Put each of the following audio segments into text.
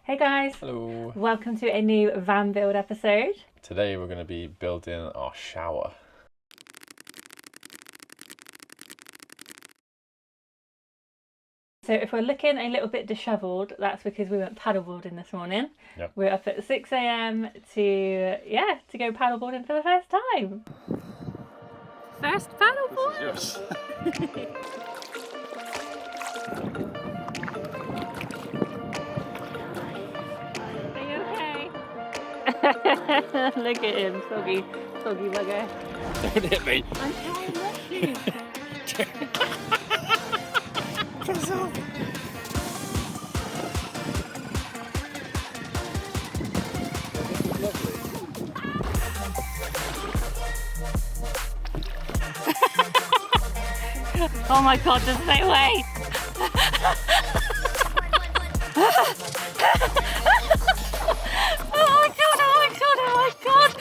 Hey guys! Hello! Welcome to a new van build episode. Today we're going to be building our shower. So if we're looking a little bit dishevelled, that's because we went paddleboarding this morning. Yep. We're up at 6 a.m. to go paddleboarding for the first time. First paddleboard! This is yours. Are you okay? Look at him, soggy bugger. Don't hit me! I'm trying not to. Piss off! This is lovely. Oh my god, there's no way! Oh my god, oh my god, oh my god!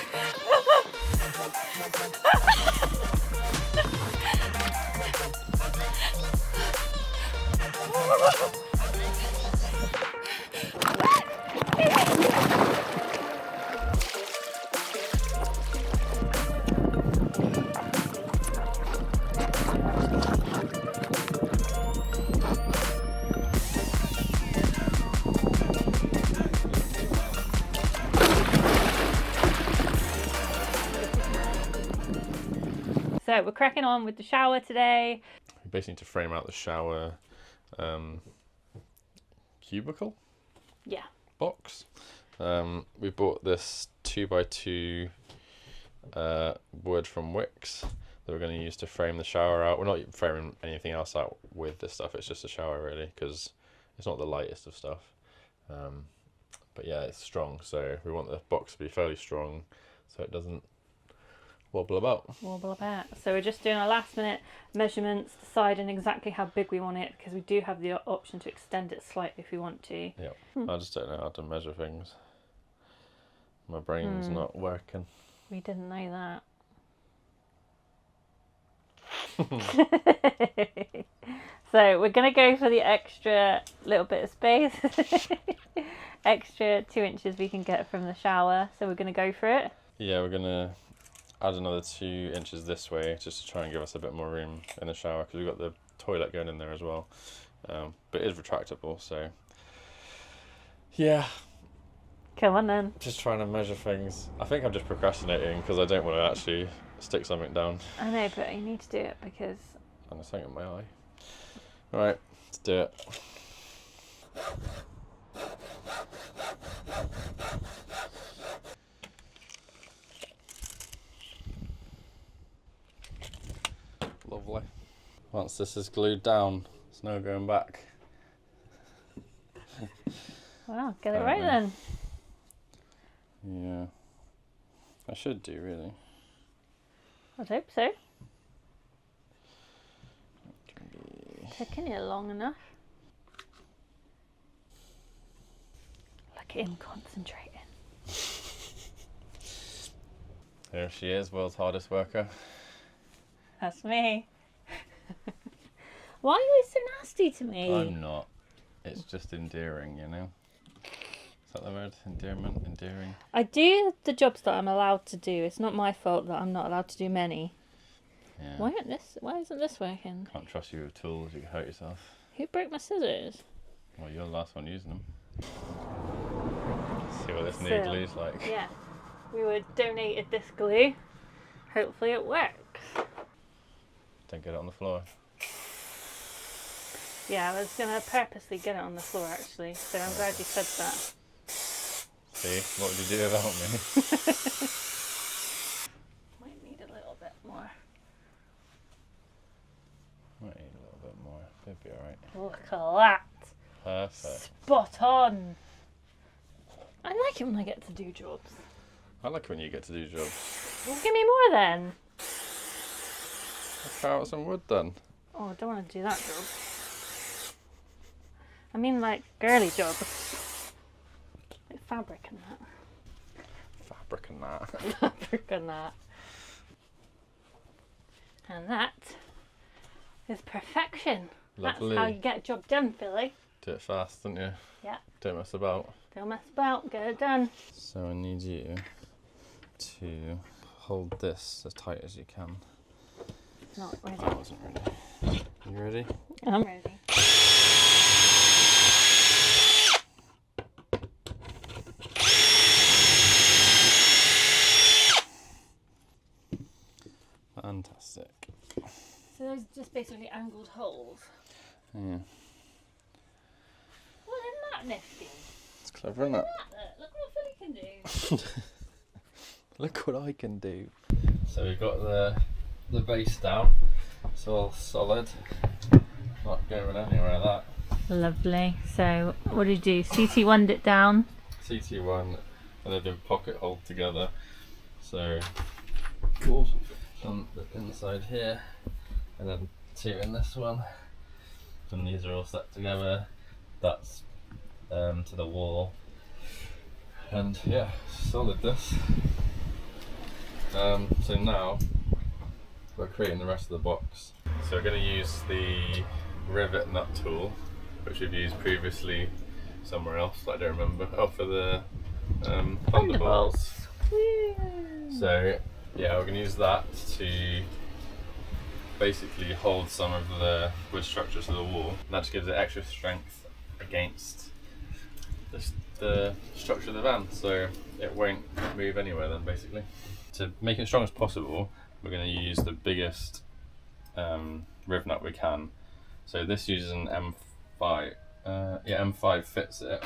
So we're cracking on with the shower today. We basically need to frame out the shower cubicle? Yeah. Box. We bought this 2x2 wood from Wix that we're going to use to frame the shower out. We're not framing anything else out with this stuff, it's just a shower really, because it's not the lightest of stuff. But yeah, it's strong, so we want the box to be fairly strong so it doesn't wobble about. So we're just doing our last minute measurements, deciding exactly how big we want it, because we do have the option to extend it slightly if we want to. Yeah, I just don't know how to measure things. My brain's not working. We didn't know that. So we're going to go for the extra little bit of space. Extra 2 inches we can get from the shower, so we're going to go for it. Yeah, we're going to add another 2 inches this way just to try and give us a bit more room in the shower, because we've got the toilet going in there as well. But it is retractable, so yeah. Come on then. Just trying to measure things. I think I'm just procrastinating because I don't want to actually stick something down. I know, but you need to do it because... And there's something in my eye. Right, let's do it. Lovely. Once this is glued down, there's no going back. Wow, get it right then. Yeah. I should do, really. I'd hope so. Taking it long enough. Look at him concentrating. There she is, world's hardest worker. That's me. Why are you so nasty to me? I'm not. It's just endearing, you know? Is that the word? Endearment? Endearing? I do the jobs that I'm allowed to do. It's not my fault that I'm not allowed to do many. Yeah. Why isn't this working? Can't trust you with tools, you can hurt yourself. Who broke my scissors? Well, you're the last one using them. See what this new glue's like. Yeah. We were donated this glue. Hopefully it works. Don't get it on the floor. Yeah, I was going to purposely get it on the floor actually, so I'm glad you said that. See? What would you do without me? Might need a little bit more. Might need a little bit more. It'd be alright. Look at that. Perfect. Spot on. I like it when I get to do jobs. I like when you get to do jobs. Well, give me more then. Carve out some wood then. Oh, I don't want to do that job. I mean like girly jobs. Like fabric and that. Fabric and that. Fabric and that. And that is perfection. Lovely. That's how you get a job done, Philly. Do it fast, don't you? Yeah. Don't mess about. Don't mess about, get it done. So I need you to hold this as tight as you can. Not ready. I wasn't ready. You ready? I'm ready. Fantastic. So those are just basically angled holes. Yeah. Well, isn't that nifty? It's clever, isn't it? Look what Philly can do. Look what I can do. So we've got the base down. It's all solid. Not going anywhere, that. Lovely. So what did you do? CT1'd it down. CT1 and they've been pocket hold together. So cool. On the inside here, and then 2 in this one. And these are all set together. That's to the wall. And yeah, solid this. So now we're creating the rest of the box. So we're going to use the rivet nut tool, which we've used previously somewhere else, I don't remember. Oh, for the thunderbolts. So yeah, we're going to use that to basically hold some of the wood structure to the wall. And that just gives it extra strength against the structure of the van, so it won't move anywhere then, basically. To make it as strong as possible, we're going to use the biggest riv nut we can. So this uses an M5. M5 fits it,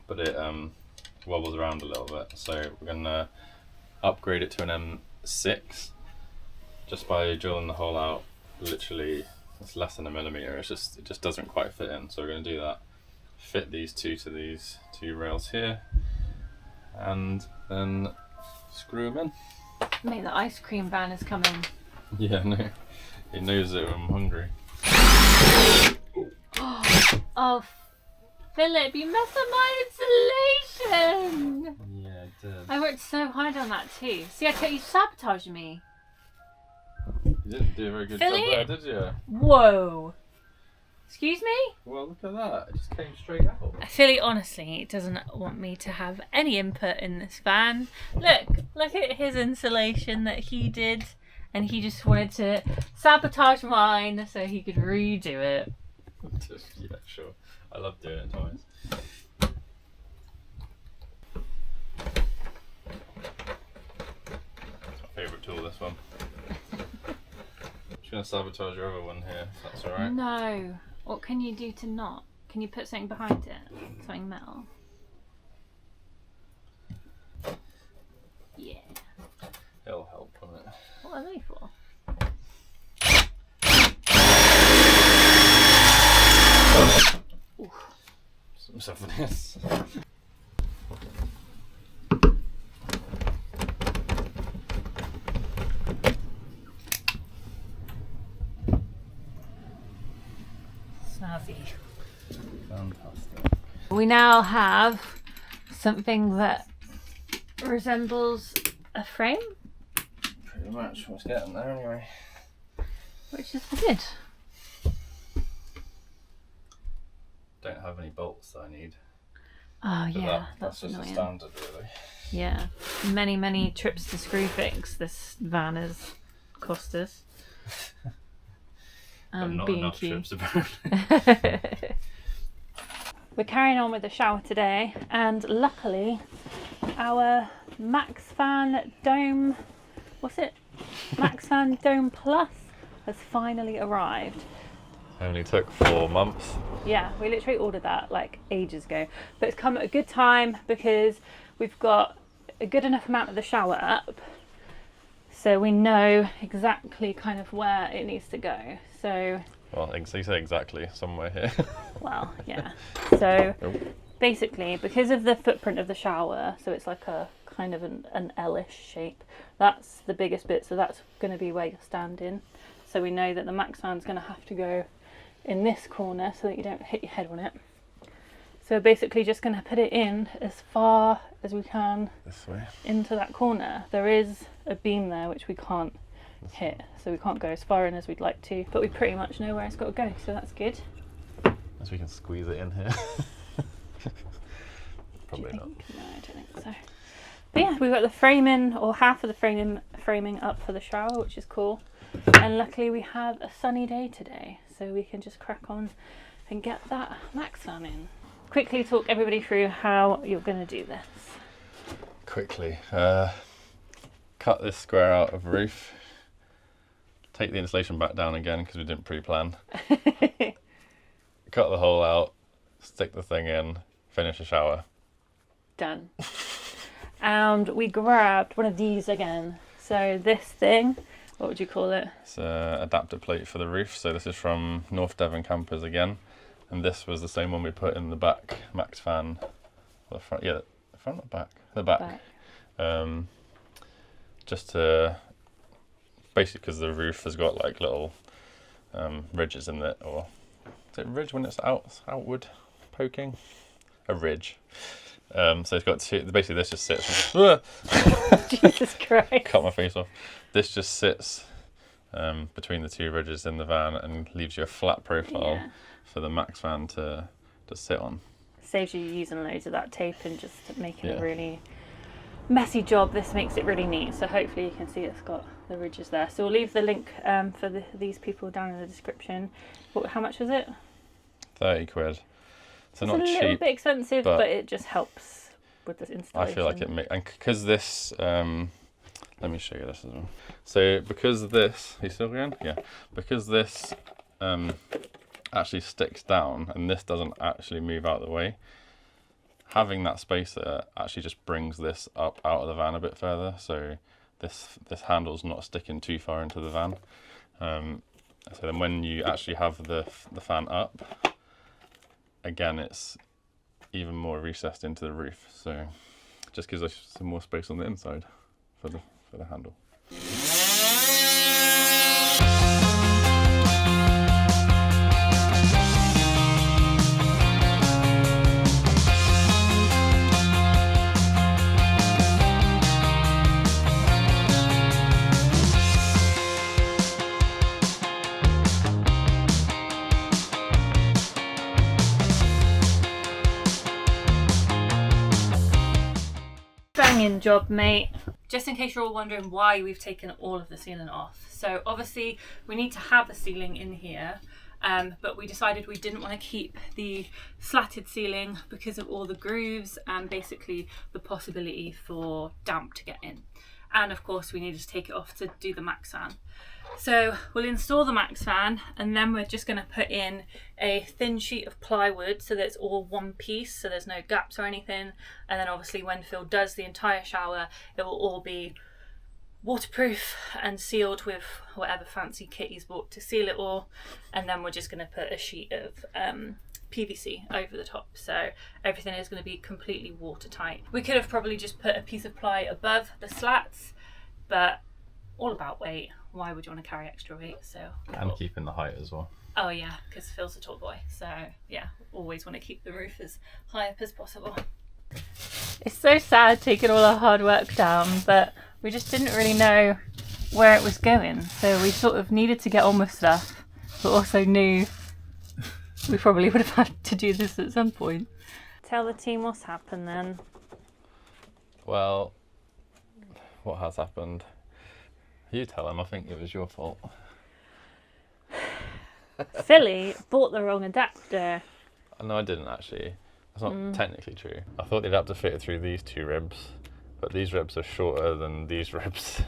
but it wobbles around a little bit. So we're going to upgrade it to an M6 just by drilling the hole out. Literally, it's less than a millimeter. It just doesn't quite fit in. So we're going to do that. Fit these two to these 2 rails here, and then screw them in. Mate, the ice cream van is coming. Yeah, no, it knows that I'm hungry. Oh, Philip, you messed up my insulation! Yeah, I did. I worked so hard on that too. See, I tell you, sabotaged me. You didn't do a very good Philly? job there, did you? Whoa. Excuse me? Well, look at that. It just came straight out. Philly honestly doesn't want me to have any input in this van. Look at his insulation that he did, and he just wanted to sabotage mine so he could redo it. Yeah, sure. I love doing it twice. It's my favourite tool, this one. I'm just going to sabotage your other one here, if that's alright. No. What can you do to not? Can you put something behind it? Something metal? Yeah. It'll help, won't it? What are they for? Some stuff in this. Snazzy. Fantastic. We now have something that resembles a frame, Pretty much what's getting there anyway. which is good. Don't have any bolts that I need. Oh But yeah, that's that's just annoying. a standard, really. Yeah, many trips to Screwfix this van has cost us. But not enough trips apparently. We're carrying on with the shower today, and luckily our Maxx Fan Dome, what's it? Maxx Fan Dome Plus has finally arrived. Only took 4 months. Yeah, we literally ordered that like ages ago, but it's come at a good time because we've got a good enough amount of the shower up, so we know exactly kind of where it needs to go. So, Well, you say exactly, somewhere here. well, yeah. So basically, because of the footprint of the shower, so it's like a kind of an L-ish shape, that's the biggest bit, so that's going to be where you're standing. So we know that the Maxx Fan's going to have to go in this corner so that you don't hit your head on it. So we're basically just going to put it in as far as we can This way. into that corner. There is a beam there which we can't hit, so we can't go as far in as we'd like to, but we pretty much know where it's got to go, so that's good. As we can squeeze it in here. Probably not. No, I don't think so. But yeah, we've got the framing, or half of the framing up for the shower, which is cool. And luckily we have a sunny day today, so we can just crack on and get that Maxx Fan in. Quickly talk everybody through how you're going to do this. Quickly, cut this square out of roof. Take the insulation back down again because we didn't pre-plan. Cut the hole out, stick the thing in, finish the shower. Done. And we grabbed one of these again. So this thing, what would you call it? It's an adapter plate for the roof. So this is from North Devon Campers again. And this was the same one we put in the back, Maxx Fan. The front, yeah, the front or back? The back. Just to, basically because the roof has got like little ridges in it, or is it a ridge when it's outward poking? A ridge. So it's got two, basically this just sits, Jesus Christ. cut my face off. This just sits between the two ridges in the van and leaves you a flat profile for the Maxx Fan to sit on. Saves you using loads of that tape and just making a really messy job. This makes it really neat, so hopefully you can see it's got the ridges there. So we'll leave the link for these people down in the description. How much was it? 30 quid. So not cheap. It's a little bit expensive, but it just helps with the installation. I feel like it makes, and because this, let me show you this as well. So because this, are you still going? Yeah. Because this actually sticks down and this doesn't actually move out of the way, having that space there actually just brings this up out of the van a bit further. So this handle's not sticking too far into the van. So then when you actually have the fan up, again, it's even more recessed into the roof, so just gives us some more space on the inside for the handle. Banging job, mate. Just in case you're all wondering why we've taken all of the ceiling off. So obviously we need to have the ceiling in here, but we decided we didn't want to keep the slatted ceiling because of all the grooves and basically the possibility for damp to get in. And of course we needed to take it off to do the Maxx Fan. So we'll install the Maxx Fan and then we're just going to put in a thin sheet of plywood so that it's all one piece, so there's no gaps or anything. And then obviously when Phil does the entire shower, it will all be waterproof and sealed with whatever fancy kit he's bought to seal it all. And then we're just going to put a sheet of PVC over the top, so everything is going to be completely watertight. We could have probably just put a piece of ply above the slats, but all about weight. Why would you want to carry extra weight? So and keeping the height as well. Oh yeah, because Phil's a tall boy, so yeah, always want to keep the roof as high up as possible. It's so sad taking all our hard work down, but we just didn't really know where it was going, so we sort of needed to get on with stuff, but also knew we probably would have had to do this at some point. Tell the team what's happened then. Well, what has happened? You tell them. I think it was your fault. Philly bought the wrong adapter. No, I didn't actually. That's not technically true. I thought the adapter fitted through these two ribs, but these ribs are shorter than these ribs,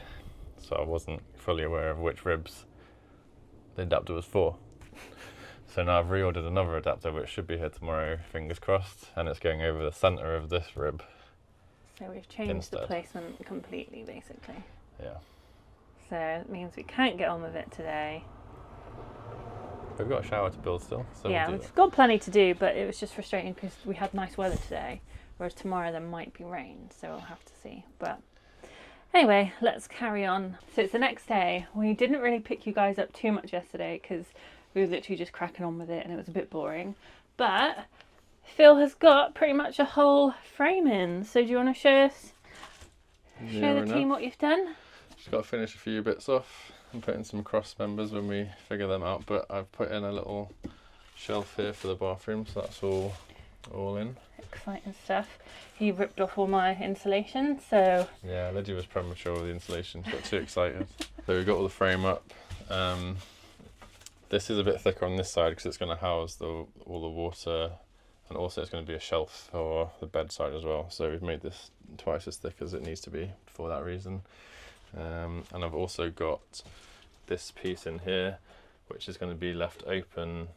so I wasn't fully aware of which ribs the adapter was for. So now I've reordered another adapter, which should be here tomorrow, fingers crossed, and it's going over the centre of this rib. So we've changed instead. the placement completely, basically. Yeah. So it means we can't get on with it today. We've got a shower to build still, so yeah, we'll do we've got plenty to do, but it was just frustrating because we had nice weather today, whereas tomorrow there might be rain, so we'll have to see. But anyway, let's carry on. So it's the next day. We didn't really pick you guys up too much yesterday because we were literally just cracking on with it and it was a bit boring. But Phil has got pretty much a whole frame in. So do you want to show the team what you've done? Just got to finish a few bits off and put in some cross members when we figure them out, but I've put in a little shelf here for the bathroom, so that's all in. Exciting stuff. He ripped off all my insulation, so... Yeah, Lydia was premature with the insulation, she got too excited. So we've got all the frame up. This is a bit thicker on this side because it's going to house all the water, and also it's going to be a shelf for the bedside as well. So we've made this twice as thick as it needs to be for that reason. And I've also got this piece in here, which is going to be left open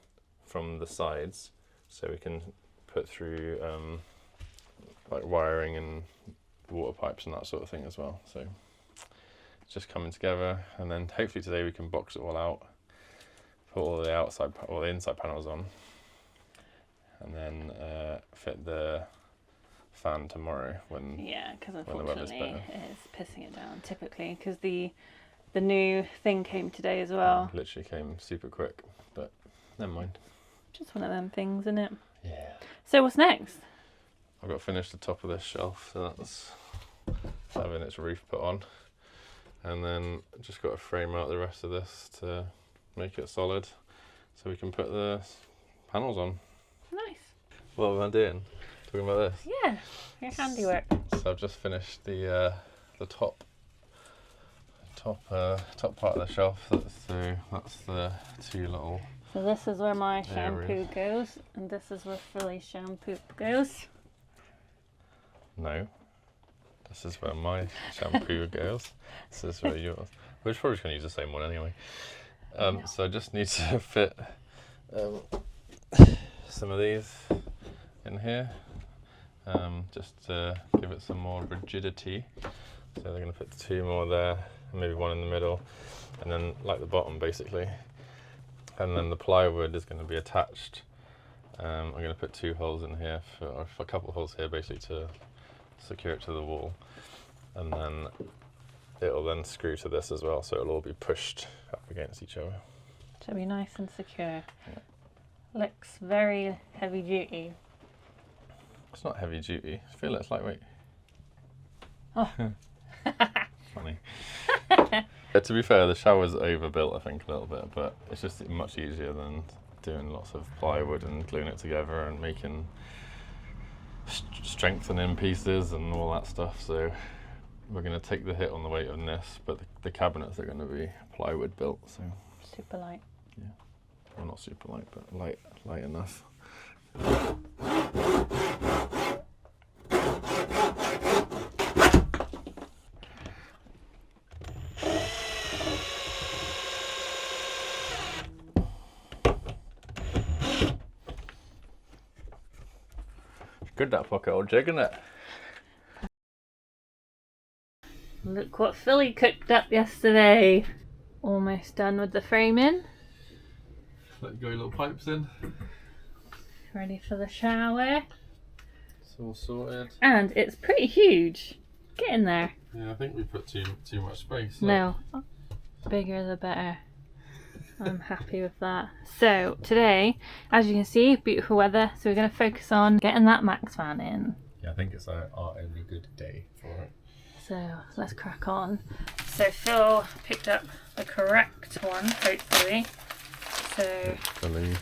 from the sides, so we can put through like wiring and water pipes and that sort of thing as well. So it's just coming together, and then hopefully today we can box it all out, put all the outside or the inside panels on, and then fit the fan tomorrow when because the weather's unfortunately better. it's pissing it down typically because the new thing came today as well. Literally came super quick, but never mind. Just one of them things, isn't it? Yeah. So what's next? I've got to finish the top of this shelf, so that's having its roof put on, and then just got to frame out the rest of this to make it solid, so we can put the panels on. Nice. What am I doing? Talking about this? Yeah, your handiwork. So I've just finished the top part of the shelf. So that's the two little. So this is where my There shampoo goes, and this is where Philly's shampoo goes. No, this is where my shampoo goes. This is where yours. We're probably just going to use the same one anyway. So I just need to fit some of these in here, just to give it some more rigidity. So they're going to put two more there, maybe one in the middle, and then like the bottom basically. And then the plywood is going to be attached. I'm going to put two holes in here, or a couple of holes here basically to secure it to the wall. And then it'll then screw to this as well, so it'll all be pushed up against each other. To be nice and secure. Yeah. Looks very heavy duty. It's not heavy duty. I feel it's lightweight. Oh. Funny. To be fair, the shower's overbuilt, I think, a little bit, but it's just much easier than doing lots of plywood and gluing it together and making strengthening pieces and all that stuff. So we're going to take the hit on the weight on this, but the cabinets are going to be plywood built. So Super light. yeah, well, not super light, but light enough. Good that pocket old jig, isn't it? Look what Philly cooked up yesterday. Almost done with the framing. Let go little pipes in. Ready for the shower. It's all sorted. And it's pretty huge. Get in there. Yeah, I think we put too much space. No. Bigger the better. I'm happy with that. So today, as you can see, beautiful weather. So we're going to focus on getting that Maxx fan in. Yeah, I think it's our only good day for it. So let's crack on. So Phil picked up the correct one, hopefully. So Hopefully.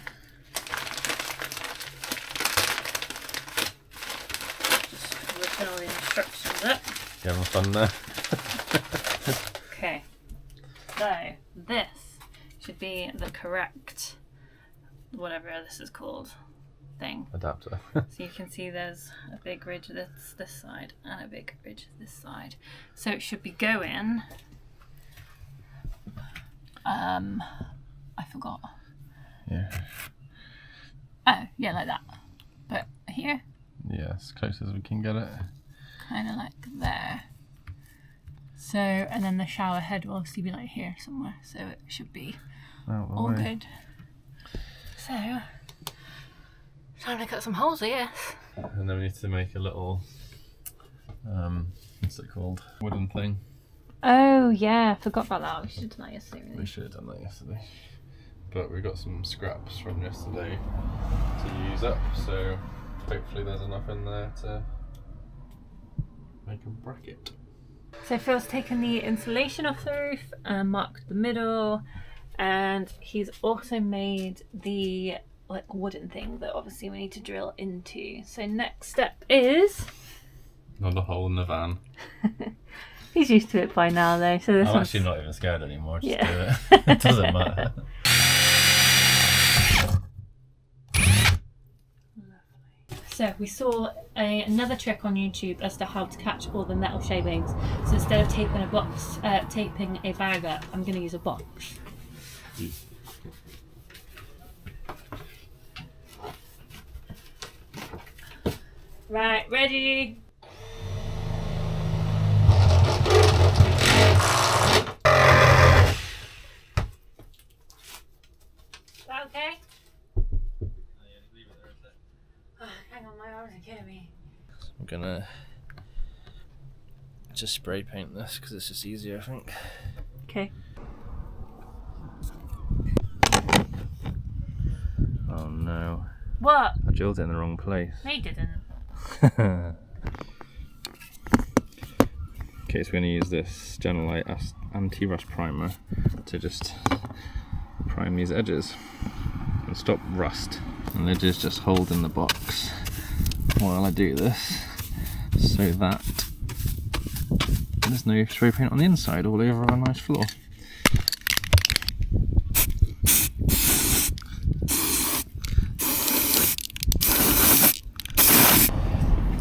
just looking all the instructions up. You having fun there? Okay. So this should be the correct, whatever this is called, thing. Adapter. So you can see there's a big ridge this side and a big ridge this side. So it should be going, I forgot. Yeah. Oh, yeah, like that. But here, Yeah, as close as we can get it. kind of like there. So, and then the shower head will obviously be like here somewhere. So it should be Out the all way. good. So, time to cut some holes, I guess. And then we need to make a little, what's it called? Wooden thing. Oh yeah, forgot about that. We should have done that yesterday. We Really. should have done that yesterday. But we got some scraps from yesterday to use up, so hopefully there's enough in there to make a bracket. So Phil's taken the insulation off the roof and marked the middle, and he's also made the like wooden thing that obviously we need to drill into. So next step is another hole in the van. He's used to it by now though, so this I'm one's... actually not even scared anymore, just do Yeah. it. It doesn't matter. So we saw another trick on YouTube as to how to catch all the metal shavings. So instead of taping a bag up, I'm going to use a box. Right, ready? Is that okay? Hang on, my arms are killing me. I'm gonna just spray paint this because it's just easier, I think. Okay. Oh no. What? I drilled it in the wrong place. No, you didn't. Okay, so we're going to use this Genelite anti-rust primer to just prime these edges and stop rust. And the edges just hold in the box while I do this, so that there's no spray paint on the inside all over our nice floor.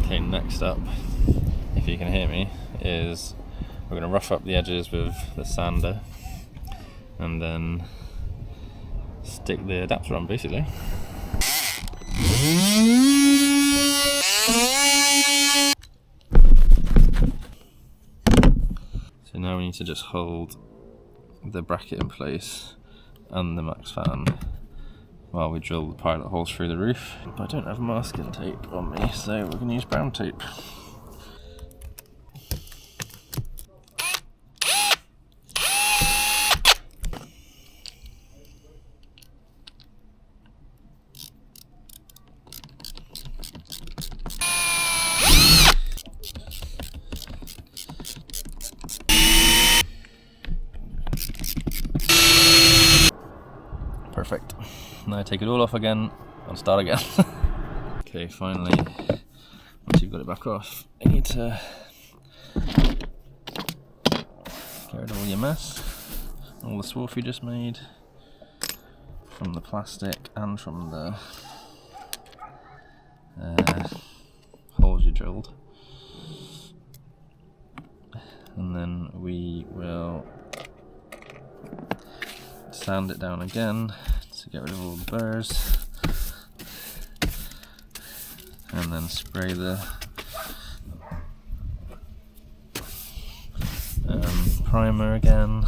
Okay, next up, if you can hear me, is we're going to rough up the edges with the sander and then stick the adapter on basically. So now we need to just hold the bracket in place and the Maxx Fan while we drill the pilot holes through the roof. But I don't have masking tape on me, so we're going to use brown tape. Perfect. Now take it all off again and start again. Okay, finally, once you've got it back off, you need to get rid of all your mess, all the swarf you just made from the plastic and from the holes you drilled. And then we will sand it down again to get rid of all the burrs, and then spray the primer again.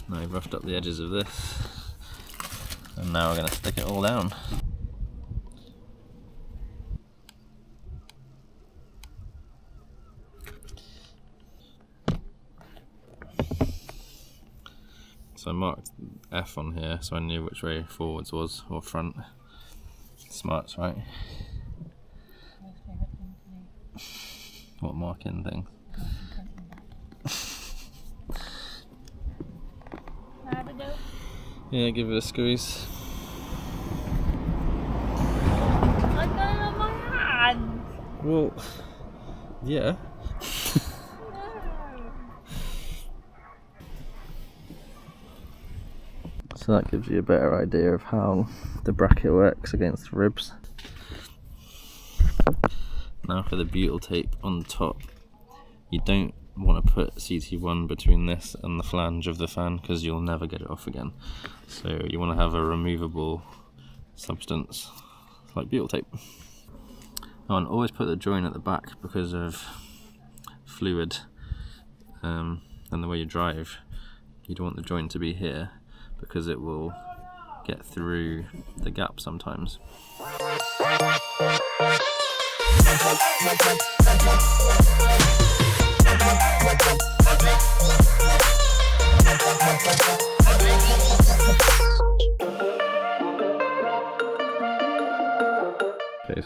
Now we've roughed up the edges of this, and now we're going to stick it all down. So I marked F on here so I knew which way forwards was, or front. Smarts, right? What marking thing? Yeah, give it a squeeze. I got it on my hand. Well, yeah. So that gives you a better idea of how the bracket works against the ribs. Now for the butyl tape on the top. You don't want to put CT1 between this and the flange of the fan because you'll never get it off again. So you want to have a removable substance like butyl tape. Oh, and always put the join at the back because of fluid and the way you drive. You don't want the join to be here because it will get through the gap sometimes.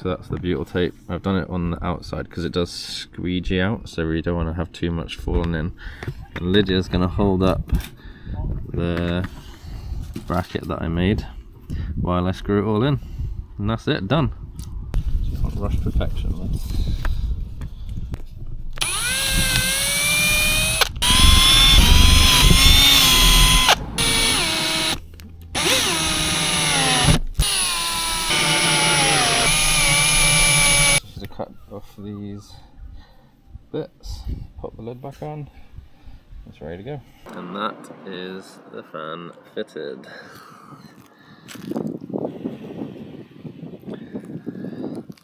so that's the butyl tape. I've done it on the outside because it does squeegee out, so we don't want to have too much falling in. And Lydia's going to hold up the bracket that I made while I screw it all in. And that's it, done. Just can't rush perfection. Cut off these bits, pop the lid back on, it's ready to go. And that is the fan fitted.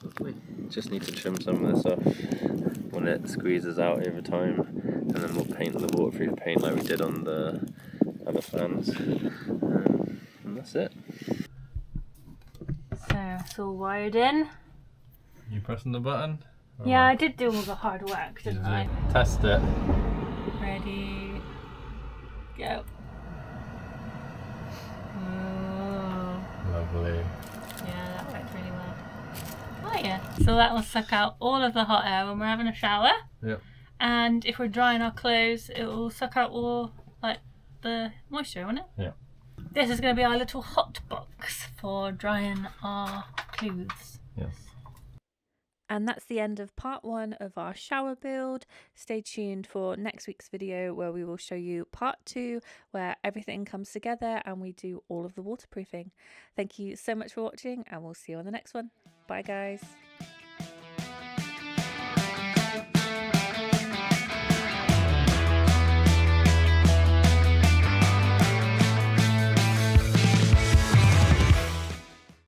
Lovely. Just need to trim some of this off when it squeezes out over time, and then we'll paint the waterproof paint like we did on the other fans, and that's it. So it's all wired in. You pressing the button? Yeah, I did do all the hard work, didn't I? Test it. Ready, go. Oh. Lovely. Yeah, that worked really well. Oh yeah. So that will suck out all of the hot air when we're having a shower. Yep. And if we're drying our clothes, it will suck out all like the moisture, won't it? Yeah. This is going to be our little hot box for drying our clothes. Yes. And that's the end of part 1 of our shower build. Stay tuned for next week's video where we will show you part 2, where everything comes together and we do all of the waterproofing. Thank you so much for watching, and we'll see you on the next one. Bye guys.